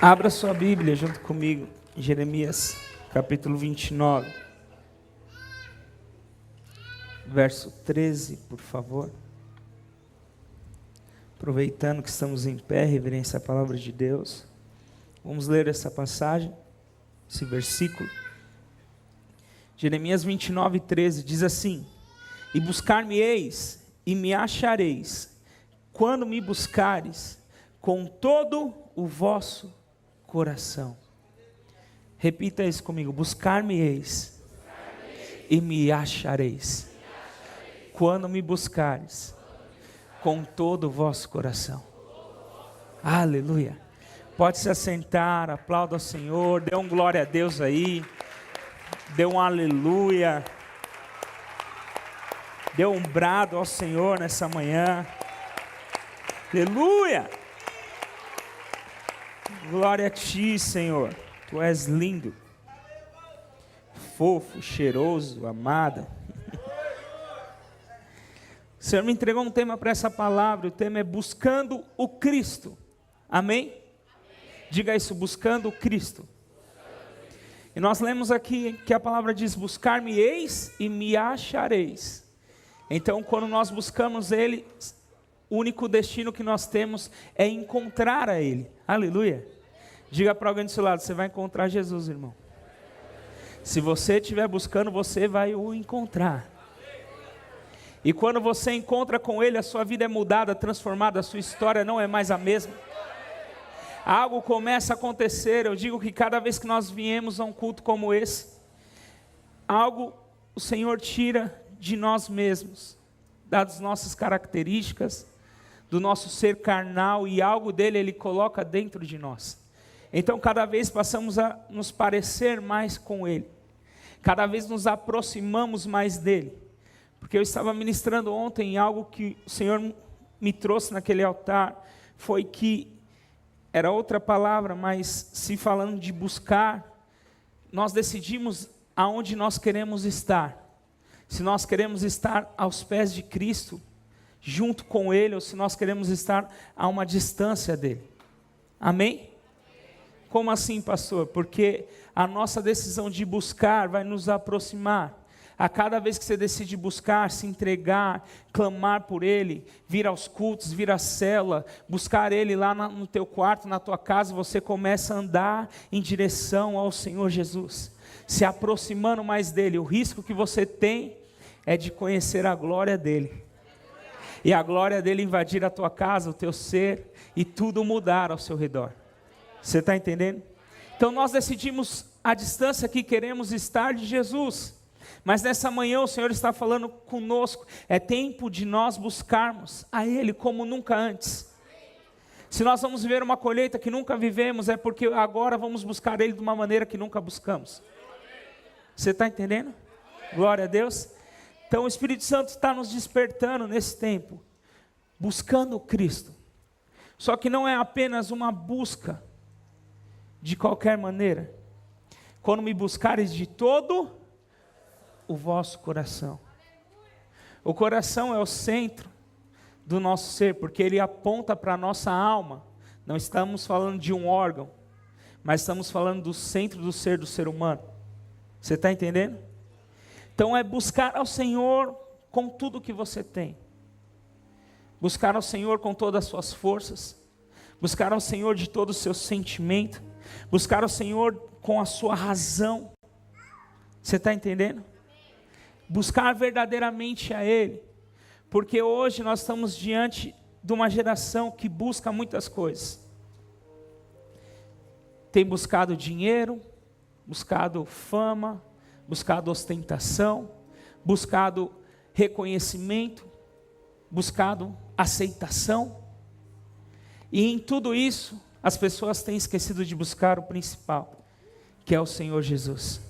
Abra sua Bíblia junto comigo, Jeremias capítulo 29, verso 13, por favor. Aproveitando que estamos em pé, reverência à palavra de Deus, vamos ler essa passagem, esse versículo. Jeremias 29, 13 diz assim: E buscar-me-eis e me achareis, quando me buscares com todo o vosso coração. Repita isso comigo: buscar-me-eis e me achareis, quando me buscares com todo o vosso coração. Aleluia. Pode se assentar, aplauda ao Senhor, dê um glória a Deus aí, dê um aleluia, dê um brado ao Senhor nessa manhã. Aleluia. Glória a ti, Senhor. Tu és lindo, fofo, cheiroso, amado. O Senhor me entregou um tema para essa palavra. O tema é buscando o Cristo. Amém? Diga isso: buscando o Cristo. E nós lemos aqui que a palavra diz: buscar-me-eis e me achareis. Então, quando nós buscamos Ele, o único destino que nós temos é encontrar a Ele. Aleluia. Diga para alguém do seu lado: você vai encontrar Jesus, irmão. Se você estiver buscando, você vai o encontrar. E quando você encontra com Ele, a sua vida é mudada, transformada, a sua história não é mais a mesma. Algo começa a acontecer. Eu digo que cada vez que nós viemos a um culto como esse, algo o Senhor tira de nós mesmos, das nossas características, do nosso ser carnal, e algo dele Ele coloca dentro de nós. Então cada vez passamos a nos parecer mais com Ele, cada vez nos aproximamos mais dEle. Porque eu estava ministrando ontem em algo que o Senhor me trouxe naquele altar, foi que era outra palavra, mas se falando de buscar, nós decidimos aonde nós queremos estar. Se nós queremos estar aos pés de Cristo, junto com Ele, ou se nós queremos estar a uma distância dEle. Amém? Como assim, pastor? Porque a nossa decisão de buscar vai nos aproximar. A cada vez que você decide buscar, se entregar, clamar por Ele, vir aos cultos, vir à célula, buscar Ele lá no teu quarto, na tua casa, você começa a andar em direção ao Senhor Jesus, se aproximando mais dEle. O risco que você tem é de conhecer a glória dEle, e a glória dEle invadir a tua casa, o teu ser, e tudo mudar ao seu redor. Você está entendendo? Então nós decidimos a distância que queremos estar de Jesus. Mas nessa manhã o Senhor está falando conosco, é tempo de nós buscarmos a Ele como nunca antes. Se nós vamos viver uma colheita que nunca vivemos, é porque agora vamos buscar Ele de uma maneira que nunca buscamos. Você está entendendo? Glória a Deus. Então o Espírito Santo está nos despertando nesse tempo, buscando o Cristo. Só que não é apenas uma busca de qualquer maneira. Quando me buscares de todo o vosso coração. O coração é o centro do nosso ser, porque ele aponta para a nossa alma. Não estamos falando de um órgão, mas estamos falando do centro do ser humano. Você está entendendo? Então é buscar ao Senhor com tudo que você tem. Buscar ao Senhor com todas as suas forças. Buscar ao Senhor de todo o seu sentimento. Buscar ao Senhor com a sua razão. Você está entendendo? Buscar verdadeiramente a Ele, porque hoje nós estamos diante de uma geração que busca muitas coisas. Tem buscado dinheiro, buscado fama, buscado ostentação, buscado reconhecimento, buscado aceitação, e em tudo isso as pessoas têm esquecido de buscar o principal, que é o Senhor Jesus.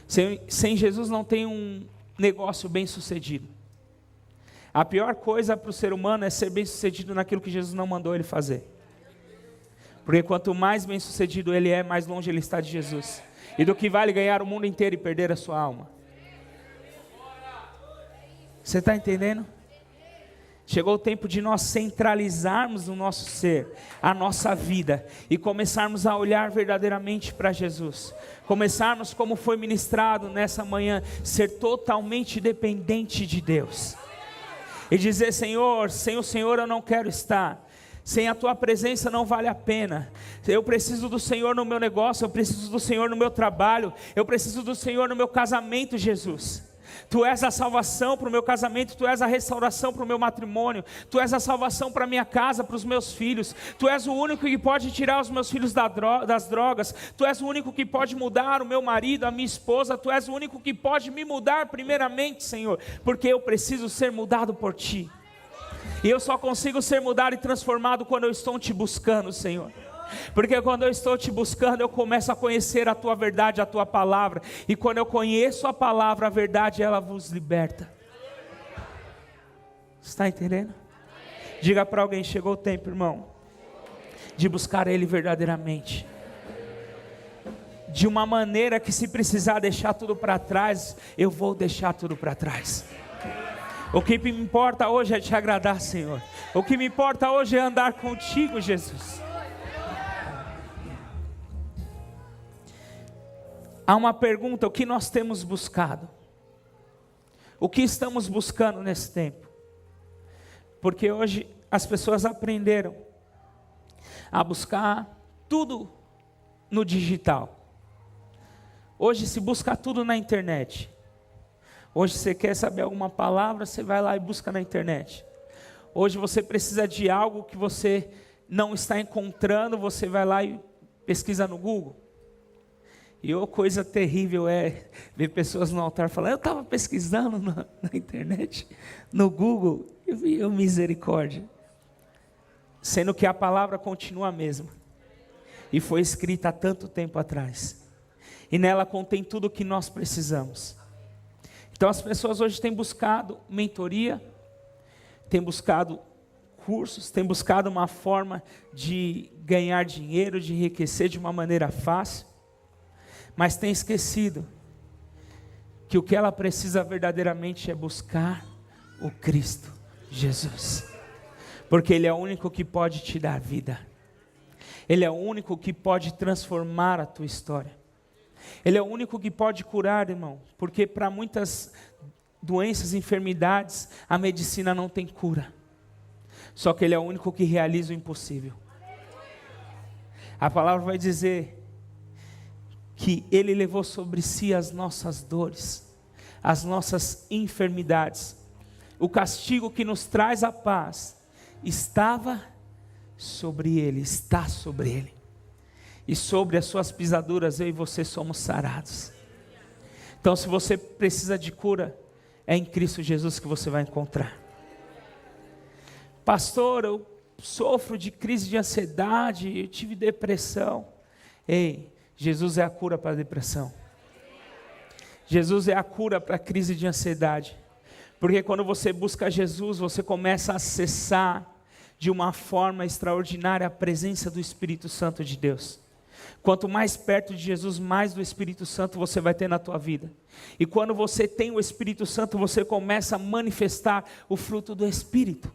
Sem Jesus não tem um negócio bem sucedido. A pior coisa para o ser humano é ser bem sucedido naquilo que Jesus não mandou ele fazer. Porque quanto mais bem sucedido ele é, mais longe ele está de Jesus. E do que vale ganhar o mundo inteiro e perder a sua alma. Você está entendendo? Chegou o tempo de nós centralizarmos o nosso ser, a nossa vida, e começarmos a olhar verdadeiramente para Jesus. Começarmos, como foi ministrado nessa manhã, ser totalmente dependente de Deus. E dizer: Senhor, sem o Senhor eu não quero estar. Sem a tua presença não vale a pena. Eu preciso do Senhor no meu negócio, eu preciso do Senhor no meu trabalho, eu preciso do Senhor no meu casamento, Jesus. Tu és a salvação para o meu casamento, Tu és a restauração para o meu matrimônio, Tu és a salvação para a minha casa, para os meus filhos. Tu és o único que pode tirar os meus filhos das drogas. Tu és o único que pode mudar o meu marido, a minha esposa. Tu és o único que pode me mudar primeiramente, Senhor, porque eu preciso ser mudado por Ti. E eu só consigo ser mudado e transformado quando eu estou Te buscando, Senhor. Porque quando eu estou Te buscando, eu começo a conhecer a Tua verdade, a Tua palavra. E quando eu conheço a palavra, a verdade, ela vos liberta. Está entendendo? Diga para alguém: chegou o tempo, irmão, de buscar Ele verdadeiramente. De uma maneira que, se precisar deixar tudo para trás, eu vou deixar tudo para trás. O que me importa hoje é Te agradar, Senhor. O que me importa hoje é andar contigo, Jesus. Há uma pergunta: o que nós temos buscado? O que estamos buscando nesse tempo? Porque hoje as pessoas aprenderam a buscar tudo no digital. Hoje se busca tudo na internet. Hoje você quer saber alguma palavra, você vai lá e busca na internet. Hoje você precisa de algo que você não está encontrando, você vai lá e pesquisa no Google. E coisa terrível é ver pessoas no altar falando: eu estava pesquisando na internet, no Google, e vi misericórdia. Sendo que a palavra continua a mesma. E foi escrita há tanto tempo atrás. E nela contém tudo o que nós precisamos. Então as pessoas hoje têm buscado mentoria, têm buscado cursos, têm buscado uma forma de ganhar dinheiro, de enriquecer de uma maneira fácil. Mas tem esquecido que o que ela precisa verdadeiramente é buscar o Cristo Jesus. Porque Ele é o único que pode te dar vida. Ele é o único que pode transformar a tua história. Ele é o único que pode curar, irmão. Porque para muitas doenças e enfermidades, a medicina não tem cura. Só que Ele é o único que realiza o impossível. A palavra vai dizer que Ele levou sobre si as nossas dores, as nossas enfermidades. O castigo que nos traz a paz estava sobre Ele, está sobre Ele. E sobre as suas pisaduras eu e você somos sarados. Então, se você precisa de cura, é em Cristo Jesus que você vai encontrar. Pastor, eu sofro de crise de ansiedade, eu tive depressão. Ei, Jesus é a cura para a depressão. Jesus é a cura para a crise de ansiedade. Porque quando você busca Jesus, você começa a acessar de uma forma extraordinária a presença do Espírito Santo de Deus. Quanto mais perto de Jesus, mais do Espírito Santo você vai ter na tua vida. E quando você tem o Espírito Santo, você começa a manifestar o fruto do Espírito.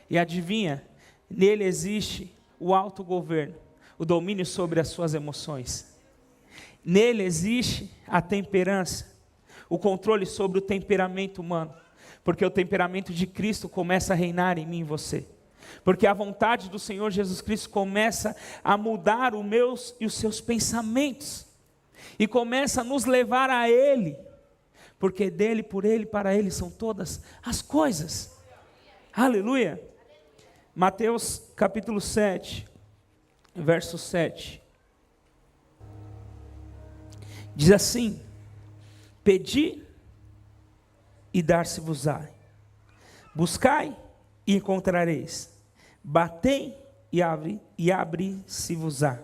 E adivinha, nele existe o autogoverno, o domínio sobre as suas emoções. Nele existe a temperança, o controle sobre o temperamento humano. Porque o temperamento de Cristo começa a reinar em mim e você. Porque a vontade do Senhor Jesus Cristo começa a mudar os meus e os seus pensamentos. E começa a nos levar a Ele. Porque dele, por Ele, para Ele são todas as coisas. Aleluia. Mateus capítulo 7, verso 7. Diz assim: pedi e dar-se-vos-á. Buscai e encontrareis. Batei e abre-se-vos-á.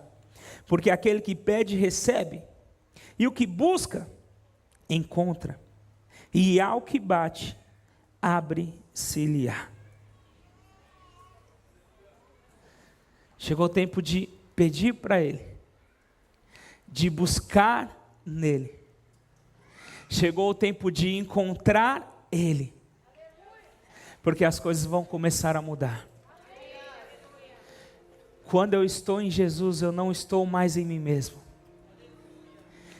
Porque aquele que pede, recebe. E o que busca, encontra. E ao que bate, abre-se-lhe-á. Chegou o tempo de pedir para Ele, de buscar nele. Chegou o tempo de encontrar Ele. porque as coisas vão começar a mudar. Quando eu estou em Jesus, eu não estou mais em mim mesmo.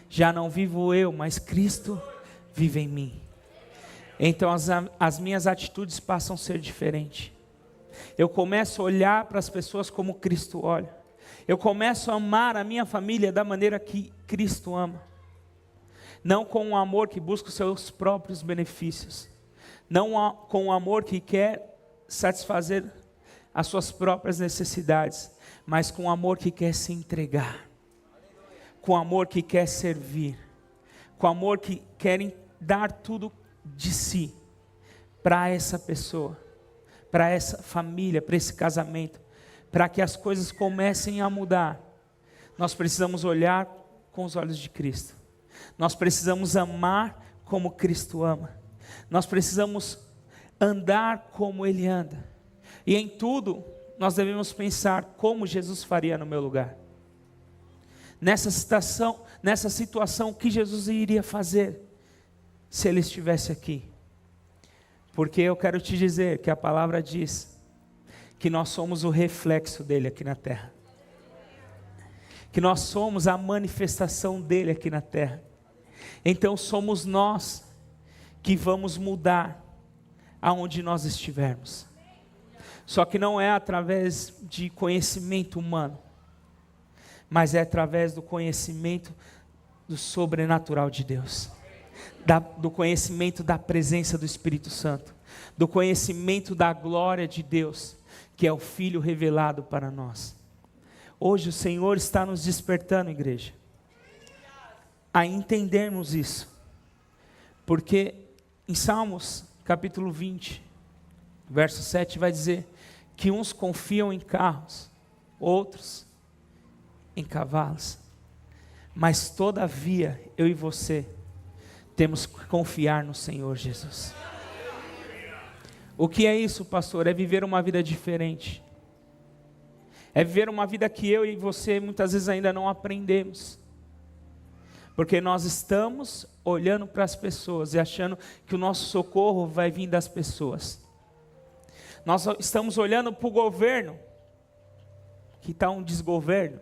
Já não vivo eu, mas Cristo vive em mim. Então as minhas atitudes passam a ser diferentes. Eu começo a olhar para as pessoas como Cristo olha. Eu começo a amar a minha família da maneira que Cristo ama. Não com um amor que busca os seus próprios benefícios. Não com um amor que quer satisfazer as suas próprias necessidades, mas com um amor que quer se entregar. Com amor que quer servir. Com amor que querem dar tudo de si para essa pessoa, para essa família, para esse casamento, para que as coisas comecem a mudar. Nós precisamos olhar com os olhos de Cristo. Nós precisamos amar como Cristo ama. Nós precisamos andar como Ele anda. E em tudo, nós devemos pensar como Jesus faria no meu lugar. Nessa situação, o que Jesus iria fazer se Ele estivesse aqui? Porque eu quero te dizer que a palavra diz que nós somos o reflexo dele aqui na terra. Que nós somos a manifestação dele aqui na terra. Então somos nós que vamos mudar aonde nós estivermos. Só que não é através de conhecimento humano, mas é através do conhecimento do sobrenatural de Deus. Do conhecimento da presença do Espírito Santo, do conhecimento da glória de Deus, que é o Filho revelado para nós. Hoje o Senhor está nos despertando, igreja, a entendermos isso, porque em Salmos capítulo 20, verso 7 vai dizer que uns confiam em carros, outros em cavalos, mas todavia eu e você temos que confiar no Senhor Jesus. O que é isso, pastor? É viver uma vida diferente. É viver uma vida que eu e você muitas vezes ainda não aprendemos. Porque nós estamos olhando para as pessoas e achando que o nosso socorro vai vir das pessoas. Nós estamos olhando para o governo, que está um desgoverno.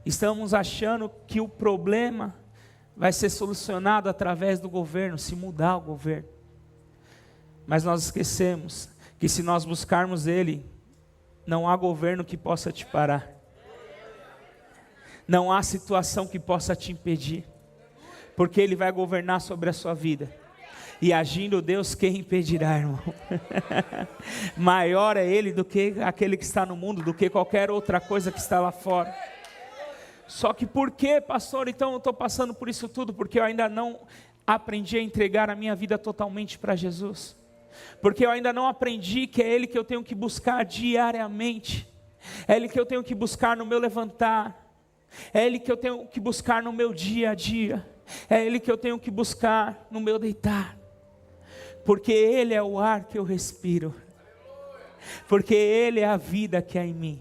Estamos achando que o problema vai ser solucionado através do governo, se mudar o governo. Mas nós esquecemos que se nós buscarmos Ele, não há governo que possa te parar. Não há situação que possa te impedir. Porque Ele vai governar sobre a sua vida. E agindo Deus, quem impedirá, irmão? Maior é Ele do que aquele que está no mundo, do que qualquer outra coisa que está lá fora. Só que por que, pastor, então eu estou passando por isso tudo? Porque eu ainda não aprendi a entregar a minha vida totalmente para Jesus. Porque eu ainda não aprendi que é Ele que eu tenho que buscar diariamente. É Ele que eu tenho que buscar no meu levantar. É Ele que eu tenho que buscar no meu dia a dia. É Ele que eu tenho que buscar no meu deitar. Porque Ele é o ar que eu respiro. Porque Ele é a vida que há em mim.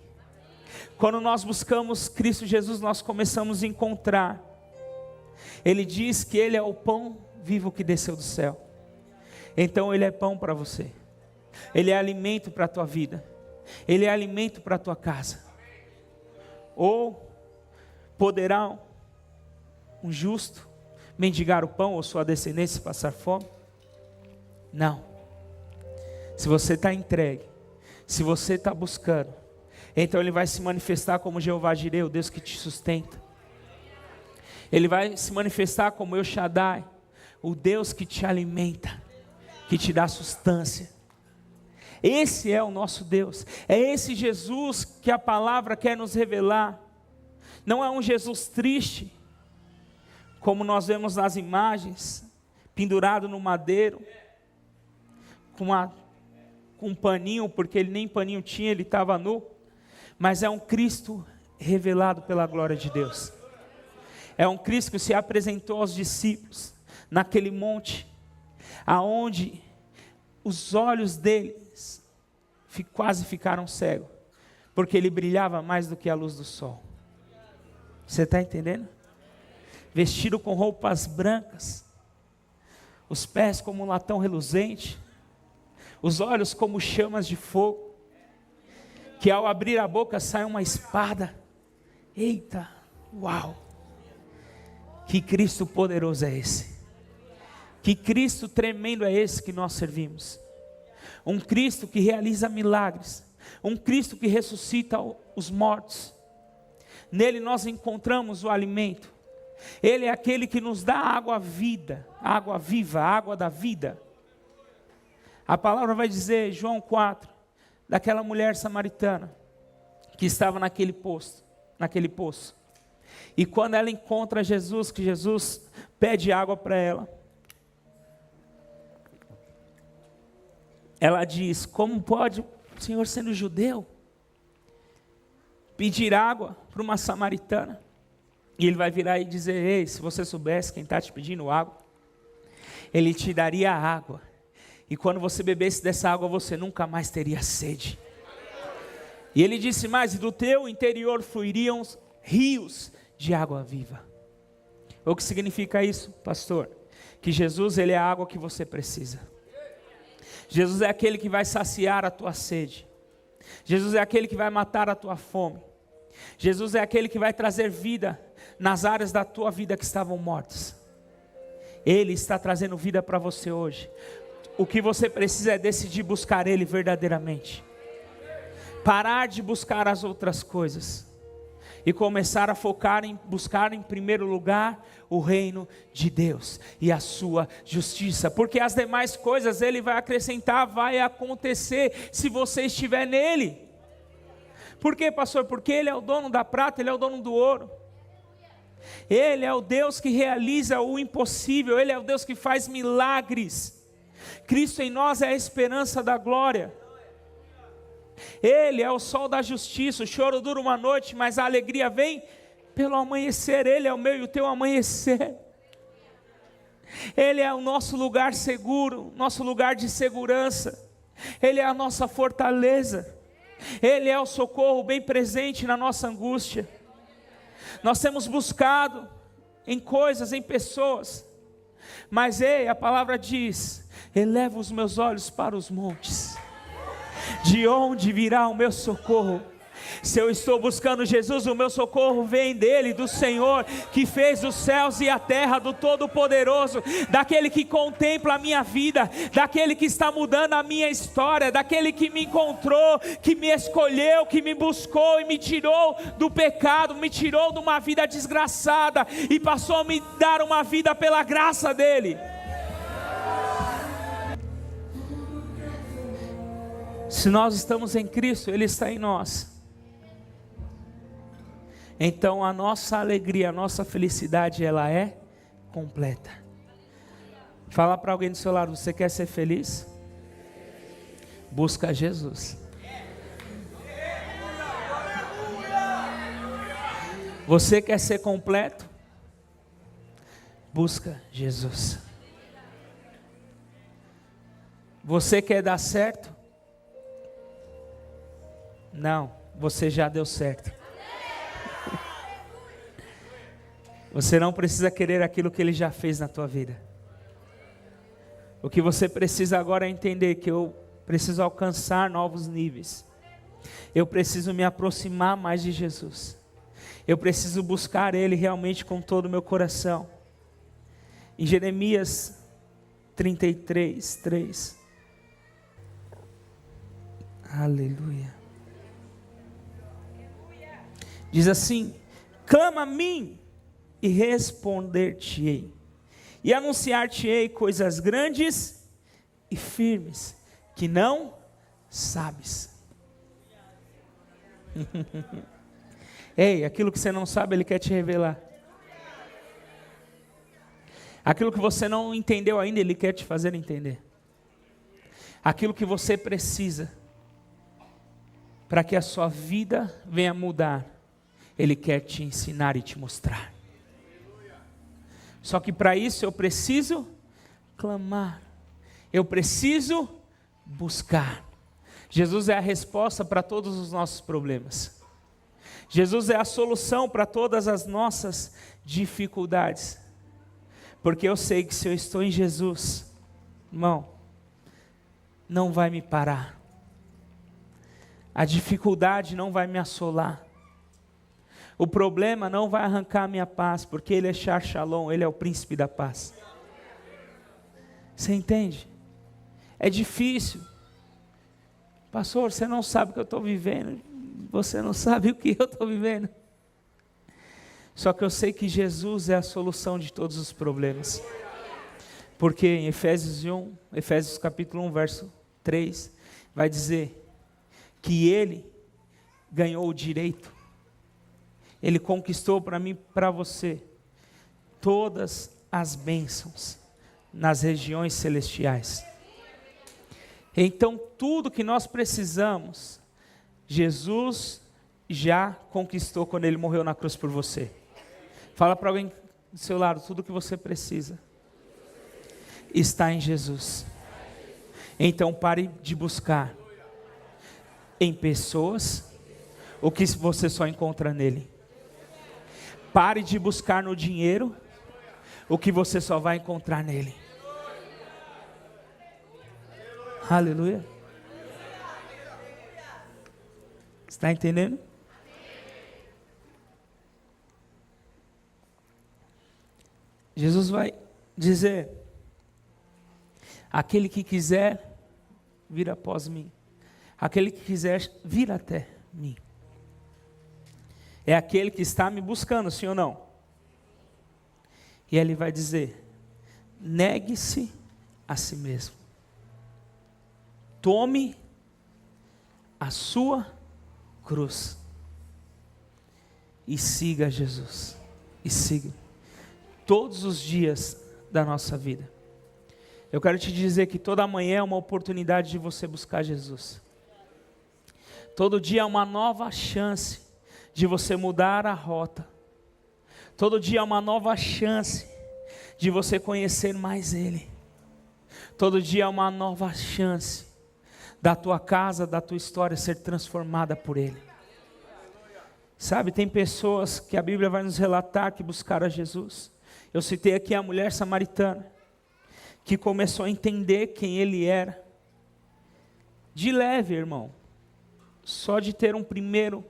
Quando nós buscamos Cristo Jesus, nós começamos a encontrar. Ele diz que Ele é o pão vivo que desceu do céu. Então Ele é pão para você. Ele é alimento para a tua vida. Ele é alimento para a tua casa. Ou poderá um justo mendigar o pão ou sua descendência passar fome? Não. Se você está entregue, se você está buscando, então Ele vai se manifestar como Jeová Jireh, o Deus que te sustenta. Ele vai se manifestar como El Shaddai, o Deus que te alimenta, que te dá sustância. Esse é o nosso Deus. É esse Jesus que a palavra quer nos revelar. Não é um Jesus triste, como nós vemos nas imagens, pendurado no madeiro, com um paninho, porque ele nem paninho tinha, ele estava nu. Mas é um Cristo revelado pela glória de Deus. É um Cristo que se apresentou aos discípulos naquele monte, aonde os olhos deles quase ficaram cegos, porque ele brilhava mais do que a luz do sol. Você está entendendo? Vestido com roupas brancas, os pés como um latão reluzente, os olhos como chamas de fogo, que ao abrir a boca sai uma espada. Eita, uau! Que Cristo poderoso é esse? Que Cristo tremendo é esse que nós servimos? Um Cristo que realiza milagres, um Cristo que ressuscita os mortos. Nele nós encontramos o alimento. Ele é aquele que nos dá água viva, água da vida. A palavra vai dizer, João 4, daquela mulher samaritana que estava naquele poço. E quando ela encontra Jesus, que Jesus pede água para ela, ela diz: como pode o Senhor, sendo judeu, pedir água para uma samaritana? E ele vai virar e dizer: ei, se você soubesse quem está te pedindo água, ele te daria água, e quando você bebesse dessa água, você nunca mais teria sede. E ele disse mais: do teu interior fluiriam rios de água viva. O que significa isso, pastor? Que Jesus, ele é a água que você precisa. Jesus é aquele que vai saciar a tua sede. Jesus é aquele que vai matar a tua fome. Jesus é aquele que vai trazer vida nas áreas da tua vida que estavam mortas. Ele está trazendo vida para você hoje. O que você precisa é decidir buscar Ele verdadeiramente. Parar de buscar as outras coisas e começar a focar em buscar em primeiro lugar o reino de Deus e a sua justiça, porque as demais coisas Ele vai acrescentar, vai acontecer se você estiver nele. Por quê, pastor? Porque Ele é o dono da prata, Ele é o dono do ouro. Ele é o Deus que realiza o impossível, Ele é o Deus que faz milagres. Cristo em nós é a esperança da glória. Ele é o sol da justiça. O choro dura uma noite, mas a alegria vem pelo amanhecer. Ele é o meu e o teu amanhecer. Ele é o nosso lugar seguro, nosso lugar de segurança. Ele é a nossa fortaleza. Ele é o socorro bem presente na nossa angústia. Nós temos buscado em coisas, em pessoas, mas a palavra diz: eleva os meus olhos para os montes. De onde virá o meu socorro? Se eu estou buscando Jesus, o meu socorro vem dele, do Senhor, que fez os céus e a terra, do Todo-Poderoso, daquele que contempla a minha vida, daquele que está mudando a minha história, daquele que me encontrou, que me escolheu, que me buscou e me tirou do pecado, me tirou de uma vida desgraçada e passou a me dar uma vida pela graça dele. Se nós estamos em Cristo, Ele está em nós. Então a nossa alegria, a nossa felicidade, ela é completa. Fala para alguém do seu lado: você quer ser feliz? Busca Jesus. Você quer ser completo? Busca Jesus. Você quer dar certo? Não, você já deu certo. Você não precisa querer aquilo que Ele já fez na tua vida. O que você precisa agora é entender que eu preciso alcançar novos níveis. Eu preciso me aproximar mais de Jesus. Eu preciso buscar Ele realmente com todo o meu coração. Em Jeremias 33:3. Aleluia. Diz assim: clama a mim e responder-te-ei, e anunciar-te-ei coisas grandes e firmes, que não sabes. Ei, aquilo que você não sabe, Ele quer te revelar. Aquilo que você não entendeu ainda, Ele quer te fazer entender. Aquilo que você precisa para que a sua vida venha mudar, Ele quer te ensinar e te mostrar. Só que para isso eu preciso clamar, eu preciso buscar. Jesus é a resposta para todos os nossos problemas. Jesus é a solução para todas as nossas dificuldades. Porque eu sei que se eu estou em Jesus, irmão, não vai me parar. A dificuldade não vai me assolar. O problema não vai arrancar a minha paz, porque Ele é Shar Shalom, Ele é o príncipe da paz. Você entende? É difícil. Pastor, você não sabe o que eu estou vivendo. Você não sabe o que eu estou vivendo. Só que eu sei que Jesus é a solução de todos os problemas. Porque em Efésios capítulo 1, verso 3, vai dizer que Ele ganhou o direito. Ele conquistou para mim e para você todas as bênçãos nas regiões celestiais. Então tudo que nós precisamos, Jesus já conquistou quando Ele morreu na cruz por você. Fala para alguém do seu lado, tudo que você precisa está em Jesus. Então pare de buscar em pessoas o que você só encontra nele. Pare de buscar no dinheiro o que você só vai encontrar nele. Aleluia. Está entendendo? Jesus vai dizer: aquele que quiser vir após mim, aquele que quiser vir até mim, é aquele que está me buscando, sim ou não? E ele vai dizer: negue-se a si mesmo, tome a sua cruz e siga Jesus, e siga todos os dias da nossa vida. Eu quero te dizer que toda manhã é uma oportunidade de você buscar Jesus. Todo dia é uma nova chance de você mudar a rota. Todo dia é uma nova chance de você conhecer mais Ele. Todo dia é uma nova chance da tua casa, da tua história ser transformada por Ele. Sabe, tem pessoas que a Bíblia vai nos relatar que buscaram a Jesus. Eu citei aqui a mulher samaritana, que começou a entender quem Ele era. De leve, irmão, só de ter um primeiro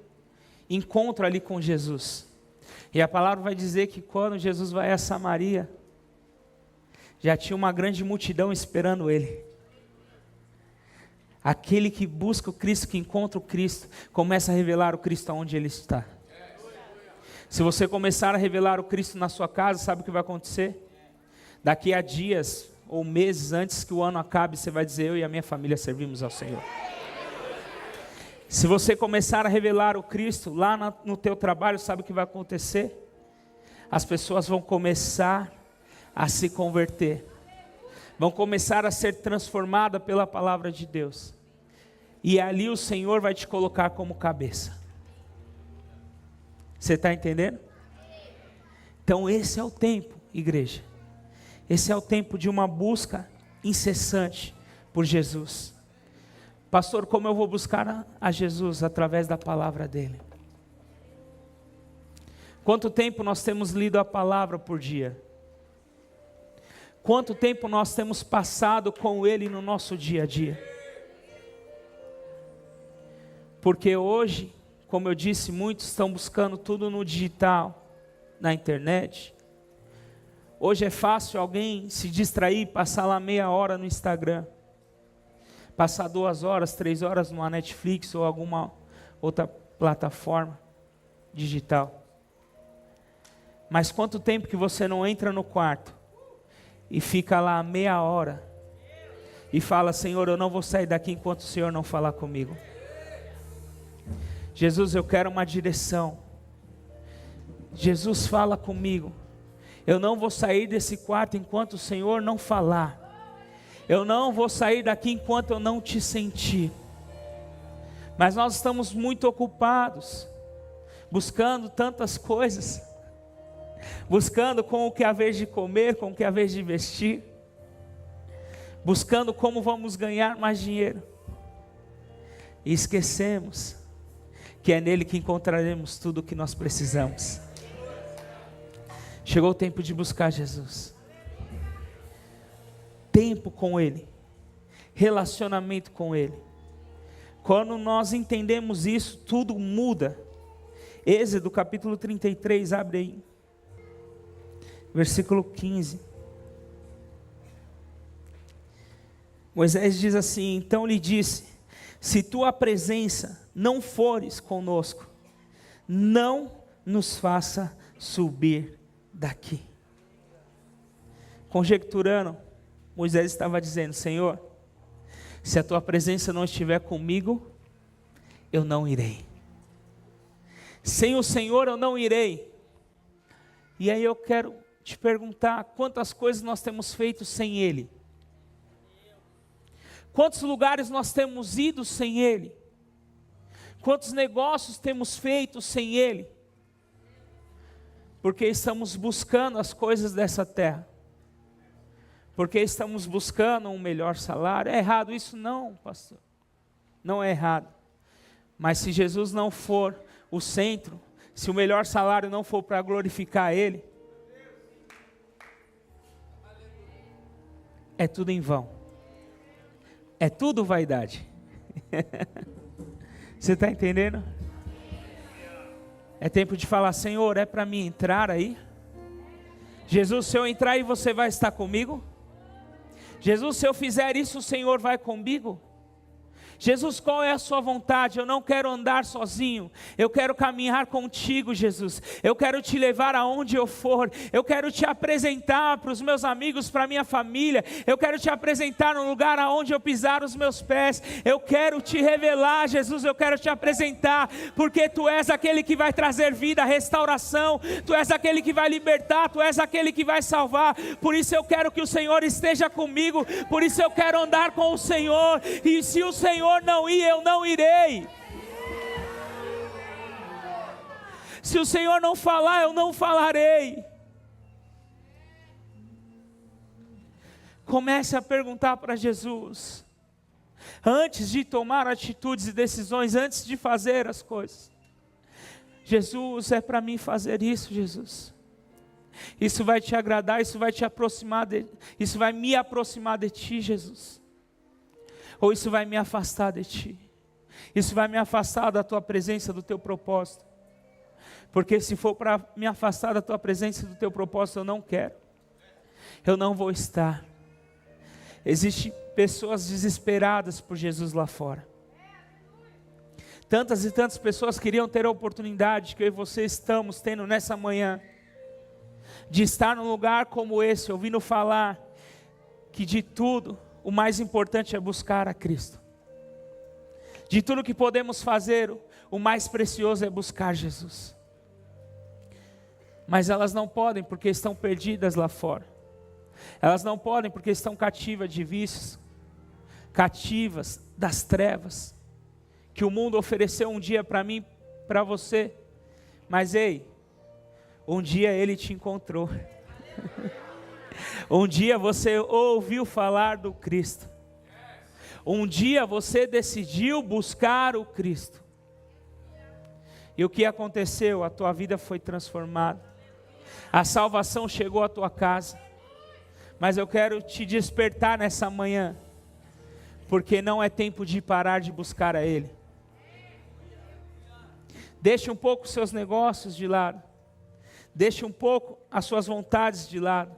encontro ali com Jesus. E a palavra vai dizer que quando Jesus vai a Samaria, já tinha uma grande multidão esperando Ele. Aquele que busca o Cristo, que encontra o Cristo, começa a revelar o Cristo onde Ele está. Se você começar a revelar o Cristo na sua casa, sabe o que vai acontecer? Daqui a dias ou meses antes que o ano acabe, você vai dizer: eu e a minha família servimos ao Senhor. Se você começar a revelar o Cristo lá no teu trabalho, sabe o que vai acontecer? As pessoas vão começar a se converter, vão começar a ser transformadas pela palavra de Deus, e ali o Senhor vai te colocar como cabeça. Você está entendendo? Então esse é o tempo, igreja. Esse é o tempo de uma busca incessante por Jesus. Pastor, como eu vou buscar a Jesus? Através da palavra dEle. Quanto tempo nós temos lido a palavra por dia? Quanto tempo nós temos passado com Ele no nosso dia a dia? Porque hoje, como eu disse, muitos estão buscando tudo no digital, na internet. Hoje é fácil alguém se distrair, passar lá meia hora no Instagram, passar 2 horas, 3 horas numa Netflix ou alguma outra plataforma digital. Mas quanto tempo que você não entra no quarto e fica lá meia hora e fala: Senhor, eu não vou sair daqui enquanto o Senhor não falar comigo. Jesus, eu quero uma direção. Jesus, fala comigo. Eu não vou sair desse quarto enquanto o Senhor não falar. Eu não vou sair daqui enquanto eu não te sentir. Mas nós estamos muito ocupados, buscando tantas coisas, buscando com o que é a vez de comer, com o que é a vez de vestir, buscando como vamos ganhar mais dinheiro. E esquecemos que é nele que encontraremos tudo o que nós precisamos. Chegou o tempo de buscar Jesus. Tempo com Ele, relacionamento com Ele. Quando nós entendemos isso, tudo muda. Êxodo capítulo 33, abre aí, versículo 15. Moisés diz assim: então lhe disse, se tua presença não fores conosco, não nos faça subir daqui. Conjecturando, Moisés estava dizendo: Senhor, se a tua presença não estiver comigo, eu não irei. Sem o Senhor eu não irei. E aí eu quero te perguntar, quantas coisas nós temos feito sem Ele? Quantos lugares nós temos ido sem Ele? Quantos negócios temos feito sem Ele? Porque estamos buscando as coisas dessa terra. Porque estamos buscando um melhor salário. É errado isso? Não, pastor. Não é errado. Mas se Jesus não for o centro, se o melhor salário não for para glorificar Ele, é tudo em vão. É tudo vaidade. Você está entendendo? É tempo de falar: Senhor, é para mim entrar aí? Jesus, se eu entrar aí, você vai estar comigo? Jesus, se eu fizer isso, o Senhor vai comigo? Jesus, qual é a sua vontade? Eu não quero andar sozinho, eu quero caminhar contigo, Jesus. Eu quero te levar aonde eu for, eu quero te apresentar para os meus amigos, para a minha família, eu quero te apresentar no lugar aonde eu pisar os meus pés, eu quero te revelar, Jesus, eu quero te apresentar, porque Tu és aquele que vai trazer vida, restauração, Tu és aquele que vai libertar, Tu és aquele que vai salvar. Por isso eu quero que o Senhor esteja comigo, por isso eu quero andar com o Senhor, e se o Senhor não ir, eu não irei. Se o Senhor não falar, eu não falarei. Comece a perguntar para Jesus, antes de tomar atitudes e decisões, antes de fazer as coisas: Jesus, é para mim fazer isso, Jesus? Isso vai te agradar, isso vai te aproximar isso vai me aproximar de Ti, Jesus? Ou isso vai me afastar de Ti? Isso vai me afastar da Tua presença, do Teu propósito? Porque se for para me afastar da Tua presença, do Teu propósito, eu não quero. Eu não vou estar. Existem pessoas desesperadas por Jesus lá fora. Tantas e tantas pessoas queriam ter a oportunidade que eu e você estamos tendo nessa manhã, de estar num lugar como esse, ouvindo falar que de tudo o mais importante é buscar a Cristo. De tudo que podemos fazer, o mais precioso é buscar Jesus. Mas elas não podem porque estão perdidas lá fora. Elas não podem porque estão cativas de vícios, cativas das trevas, que o mundo ofereceu um dia para mim, para você. Mas ei, um dia ele te encontrou. Um dia você ouviu falar do Cristo. Um dia você decidiu buscar o Cristo. E o que aconteceu? A tua vida foi transformada. A salvação chegou à tua casa. Mas eu quero te despertar nessa manhã, porque não é tempo de parar de buscar a Ele. Deixe um pouco os seus negócios de lado. Deixe um pouco as suas vontades de lado.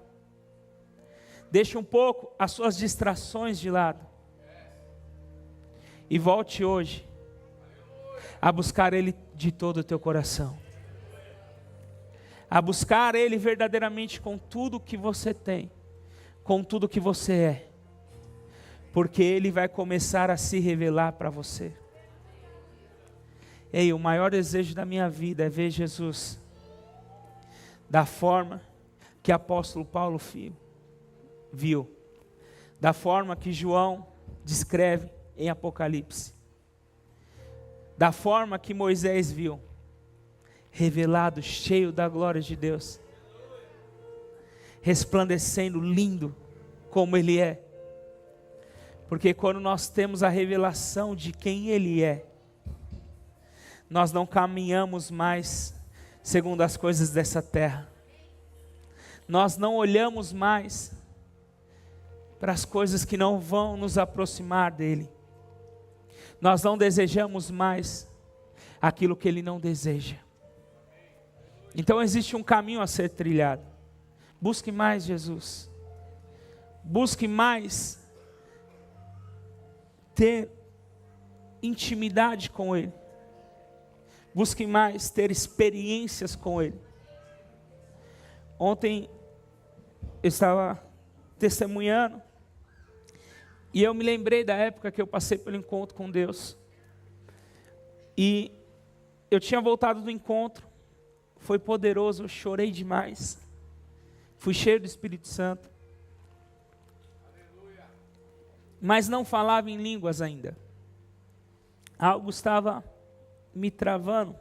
Deixe um pouco as suas distrações de lado. E volte hoje a buscar Ele de todo o teu coração. A buscar Ele verdadeiramente com tudo que você tem, com tudo que você é. Porque Ele vai começar a se revelar para você. Ei, o maior desejo da minha vida é ver Jesus da forma que o apóstolo Paulo viu, da forma que João descreve em Apocalipse, da forma que Moisés viu, revelado, cheio da glória de Deus, resplandecendo, lindo como Ele é. Porque quando nós temos a revelação de quem Ele é, nós não caminhamos mais segundo as coisas dessa terra. Nós não olhamos mais para as coisas que não vão nos aproximar dele. Nós não desejamos mais aquilo que ele não deseja. Então existe um caminho a ser trilhado. Busque mais Jesus. Busque mais ter intimidade com ele. Busque mais ter experiências com ele. Ontem eu estava testemunhando e eu me lembrei da época que eu passei pelo encontro com Deus. E eu tinha voltado do encontro, foi poderoso, eu chorei demais. Fui cheio do Espírito Santo. Mas não falava em línguas ainda. Algo estava me travando.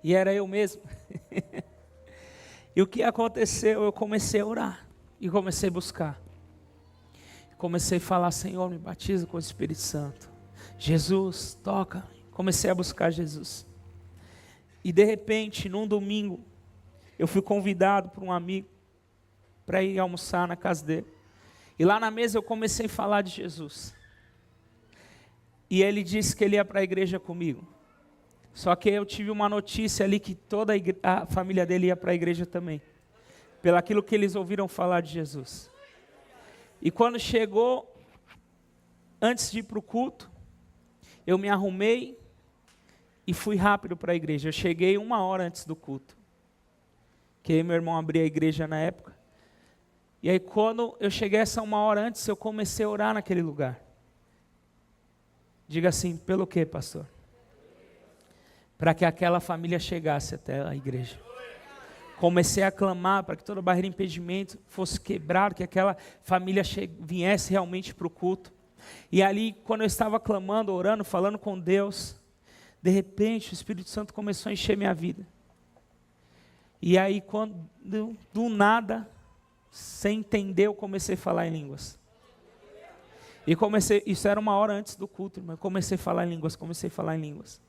E era eu mesmo. E o que aconteceu? Eu comecei a orar. E comecei a buscar. Comecei a falar: Senhor, me batiza com o Espírito Santo. Jesus, toca. Comecei a buscar Jesus. E de repente, num domingo, eu fui convidado por um amigo para ir almoçar na casa dele. E lá na mesa eu comecei a falar de Jesus. E ele disse que ele ia para a igreja comigo. Só que eu tive uma notícia ali que toda a família dele ia para a igreja também. Pelaquilo que eles ouviram falar de Jesus. E quando chegou, antes de ir para o culto, eu me arrumei e fui rápido para a igreja. Eu cheguei 1 hora antes do culto. Que meu irmão abria a igreja na época. E aí quando eu cheguei essa 1 hora antes, eu comecei a orar naquele lugar. Diga assim: pelo quê, pastor? Para que aquela família chegasse até a igreja. Comecei a clamar para que toda barreira de impedimento fosse quebrada, que aquela família viesse realmente para o culto. E ali, quando eu estava clamando, orando, falando com Deus, de repente o Espírito Santo começou a encher minha vida. E aí, quando do nada, sem entender, eu comecei a falar em línguas. E comecei, isso era 1 hora antes do culto, mas comecei a falar em línguas.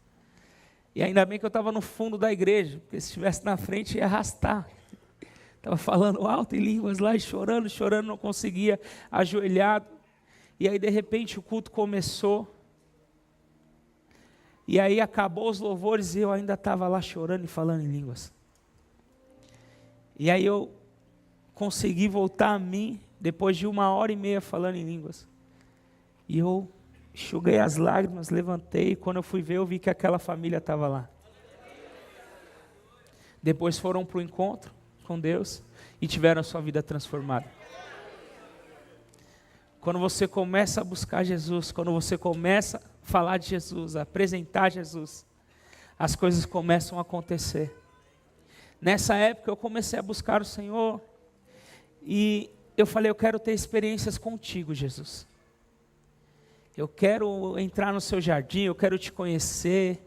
E ainda bem que eu estava no fundo da igreja, porque se estivesse na frente ia arrastar. Estava falando alto em línguas lá e chorando, não conseguia, ajoelhado. E aí de repente o culto começou. E aí acabou os louvores e eu ainda estava lá chorando e falando em línguas. E aí eu consegui voltar a mim, depois de 1h30 falando em línguas. E eu enxuguei as lágrimas, levantei, e quando eu fui ver, eu vi que aquela família estava lá. Depois foram para o encontro com Deus e tiveram a sua vida transformada. Quando você começa a buscar Jesus, quando você começa a falar de Jesus, a apresentar Jesus, as coisas começam a acontecer. Nessa época eu comecei a buscar o Senhor e eu falei: eu quero ter experiências contigo, Jesus. Eu quero entrar no seu jardim, eu quero te conhecer,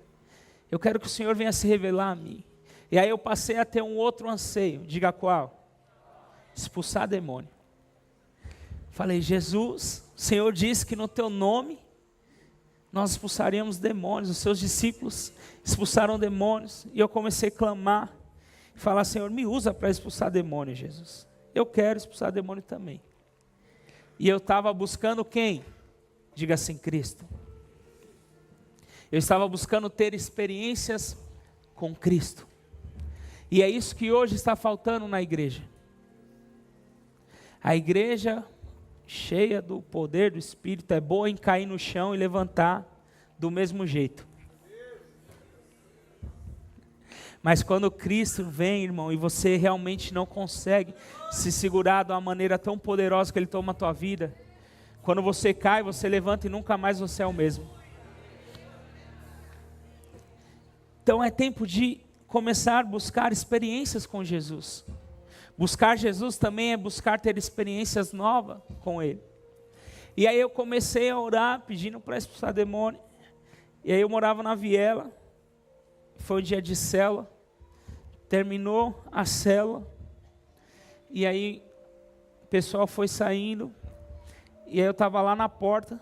eu quero que o Senhor venha se revelar a mim. E aí eu passei a ter um outro anseio, diga qual? Expulsar demônio. Falei: Jesus, o Senhor disse que no teu nome nós expulsaríamos demônios, os seus discípulos expulsaram demônios, e eu comecei a clamar, e falar: Senhor, me usa para expulsar demônio, Jesus. Eu quero expulsar demônio também. E eu estava buscando quem? Diga assim: Cristo. Eu estava buscando ter experiências com Cristo. E é isso que hoje está faltando na igreja. A igreja cheia do poder do Espírito é boa em cair no chão e levantar do mesmo jeito. Mas quando Cristo vem, irmão, e você realmente não consegue se segurar de uma maneira tão poderosa que Ele toma a tua vida, quando você cai, você levanta e nunca mais você é o mesmo. Então é tempo de começar a buscar experiências com Jesus. Buscar Jesus também é buscar ter experiências novas com Ele. E aí eu comecei a orar, pedindo para expulsar demônio. E aí eu morava na Viela, foi um dia de célula, terminou a célula, e aí o pessoal foi saindo, e aí eu estava lá na porta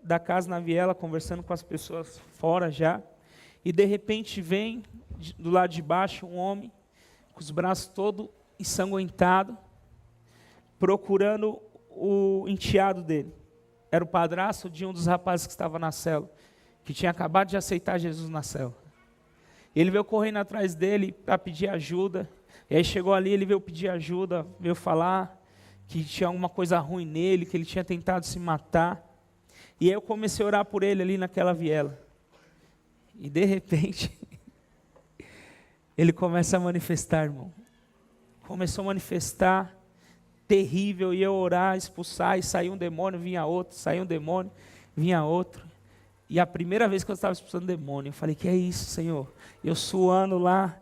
da casa na Viela, conversando com as pessoas fora já, e de repente vem do lado de baixo um homem, com os braços todos ensanguentados, procurando o enteado dele. Era o padrasto de um dos rapazes que estava na cela, que tinha acabado de aceitar Jesus na cela. Ele veio correndo atrás dele para pedir ajuda. E aí chegou ali, ele veio pedir ajuda, veio falar que tinha alguma coisa ruim nele, que ele tinha tentado se matar. E aí eu comecei a orar por ele ali naquela viela. E de repente, ele começa a manifestar, irmão. Começou a manifestar, terrível, ia orar, expulsar, e saía um demônio, vinha outro, saía um demônio, vinha outro. E a primeira vez que eu estava expulsando demônio, eu falei, que é isso, Senhor? Eu suando lá,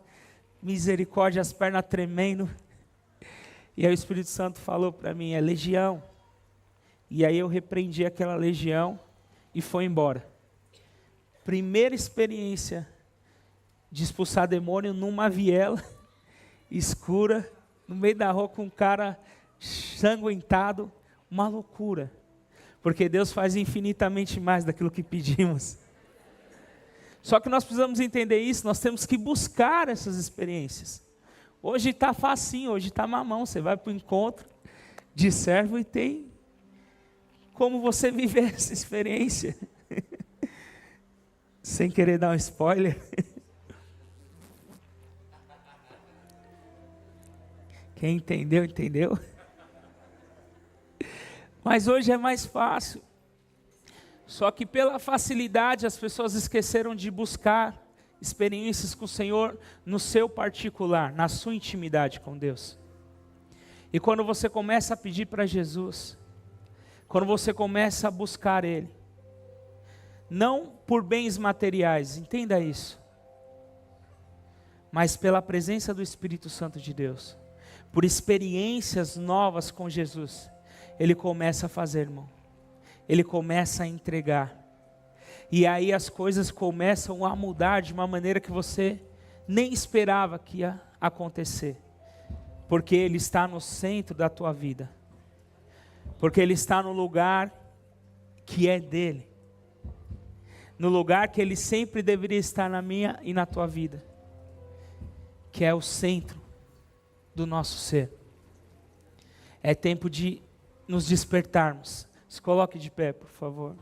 misericórdia, as pernas tremendo. E aí o Espírito Santo falou para mim, é legião. E aí eu repreendi aquela legião e foi embora. Primeira experiência de expulsar demônio numa viela escura, no meio da rua com um cara sanguentado, uma loucura. Porque Deus faz infinitamente mais daquilo que pedimos. Só que nós precisamos entender isso, nós temos que buscar essas experiências. Hoje está facinho, hoje está mamão, você vai para o encontro de servo e tem como você viver essa experiência. Sem querer dar um spoiler. Quem entendeu, entendeu. Mas hoje é mais fácil. Só que pela facilidade as pessoas esqueceram de buscar experiências com o Senhor no seu particular, na sua intimidade com Deus. E quando você começa a pedir para Jesus, quando você começa a buscar Ele, não por bens materiais, entenda isso, mas pela presença do Espírito Santo de Deus, por experiências novas com Jesus, Ele começa a fazer, irmão. Ele começa a entregar. E aí as coisas começam a mudar de uma maneira que você nem esperava que ia acontecer. Porque Ele está no centro da tua vida. Porque Ele está no lugar que é dEle. No lugar que Ele sempre deveria estar na minha e na tua vida. Que é o centro do nosso ser. É tempo de nos despertarmos. Se coloque de pé, por favor.